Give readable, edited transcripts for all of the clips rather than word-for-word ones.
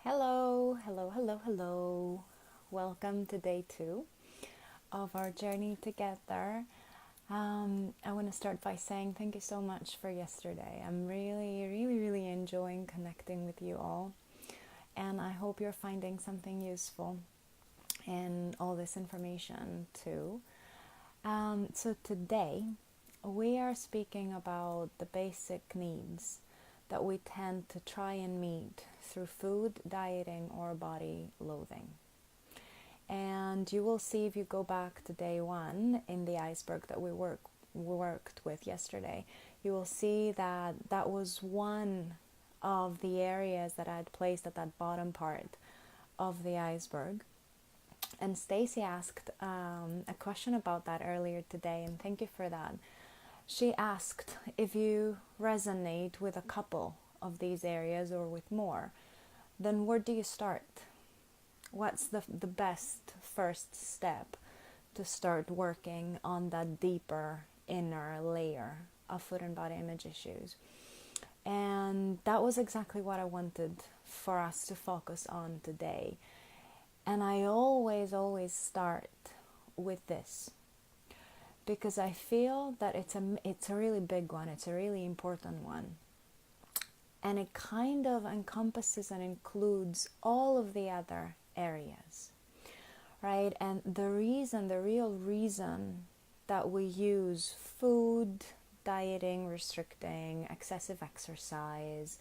Hello, hello, hello, hello. Welcome to day 2 of our journey together. I want to start by saying thank you so much for yesterday. I'm really, really, really enjoying connecting with you all, and I hope you're finding something useful in all this information too. So today we are speaking about the basic needs that we tend to try and meet through food, dieting, or body loathing. And you will see if you go back to day 1 in the iceberg that we worked with yesterday, you will see that that was one of the areas that I had placed at that bottom part of the iceberg. And Stacy asked a question about that earlier today, and thank you for that. She asked if you resonate with a couple of these areas or with more, then where do you start? What's the best first step to start working on that deeper inner layer of food and body image issues? And that was exactly what I wanted for us to focus on today. And I always start with this, because I feel that it's a really big one, it's a really important one. And it kind of encompasses and includes all of the other areas, right? And the real reason that we use food, dieting, restricting, excessive exercise,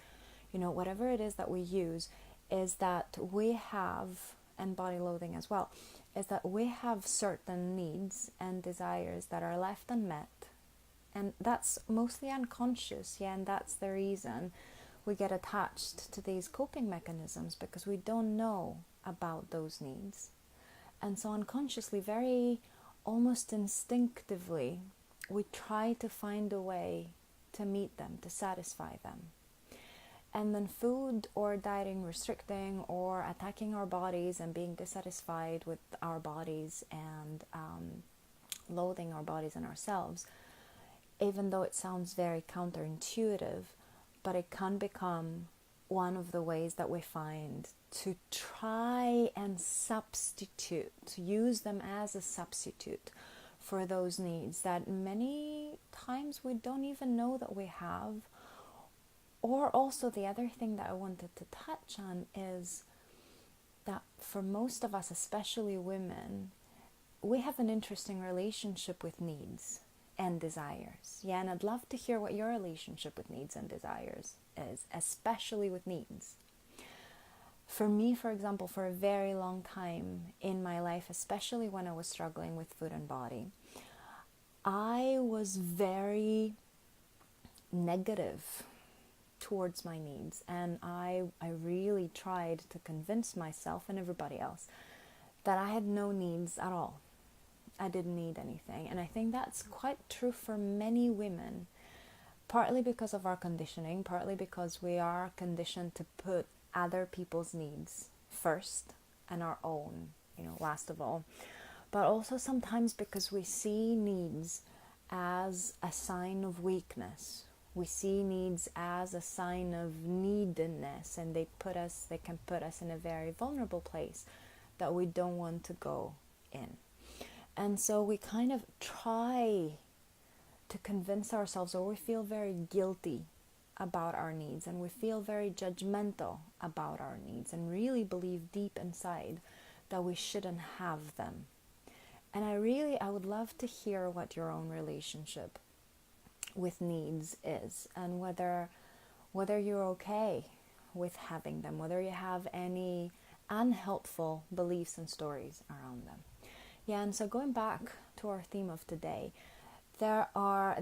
whatever it is that we use, is that we have, and body loathing as well, is that we have certain needs and desires that are left unmet. And that's mostly unconscious, and that's the reason we get attached to these coping mechanisms, because we don't know about those needs. And so unconsciously, very almost instinctively, we try to find a way to meet them, to satisfy them. And then food or dieting, restricting, or attacking our bodies and being dissatisfied with our bodies and loathing our bodies and ourselves, even though it sounds very counterintuitive, but it can become one of the ways that we find to try and substitute, to use them as a substitute for those needs that many times we don't even know that we have. Or also the other thing that I wanted to touch on is that for most of us, especially women, we have an interesting relationship with needs and desires. And I'd love to hear what your relationship with needs and desires is, especially with needs. For me, for example, for a very long time in my life, especially when I was struggling with food and body, I was very negative towards my needs, and I really tried to convince myself and everybody else that I had no needs at all. I didn't need anything. And I think that's quite true for many women, partly because of our conditioning, partly because we are conditioned to put other people's needs first and our own, last of all. But also sometimes because we see needs as a sign of weakness. We see needs as a sign of neediness, and they can put us in a very vulnerable place that we don't want to go in. And so we kind of try to convince ourselves, or we feel very guilty about our needs, and we feel very judgmental about our needs, and really believe deep inside that we shouldn't have them. And I would love to hear what your own relationship with needs is, and whether you're okay with having them, whether you have any unhelpful beliefs and stories around them. And so going back to our theme of today, there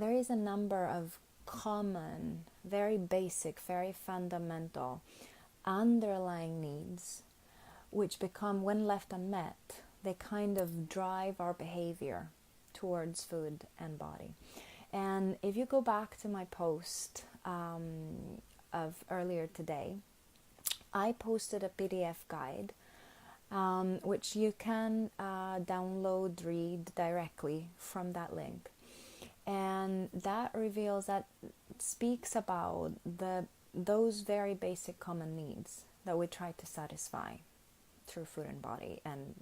is a number of common, very basic, very fundamental underlying needs which become, when left unmet, they kind of drive our behavior towards food and body. And if you go back to my post of earlier today, I posted a PDF guide which you can download, read directly from that link. And that speaks about those very basic common needs that we try to satisfy through food and body, and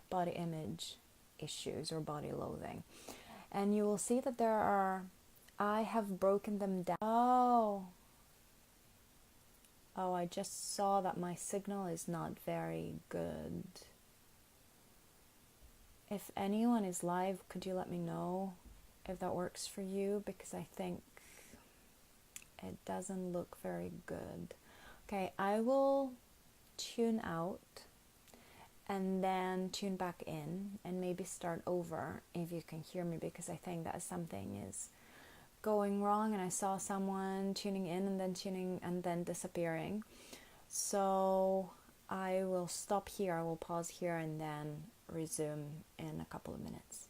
body image issues or body loathing. And you will see that I have broken them down. Oh, I just saw that my signal is not very good. If anyone is live, could you let me know if that works for you? Because I think it doesn't look very good. Okay, I will tune out and then tune back in and maybe start over if you can hear me, because I think that something is going wrong, and I saw someone tuning in and then disappearing. So I will stop here, I will pause here and then resume in a couple of minutes.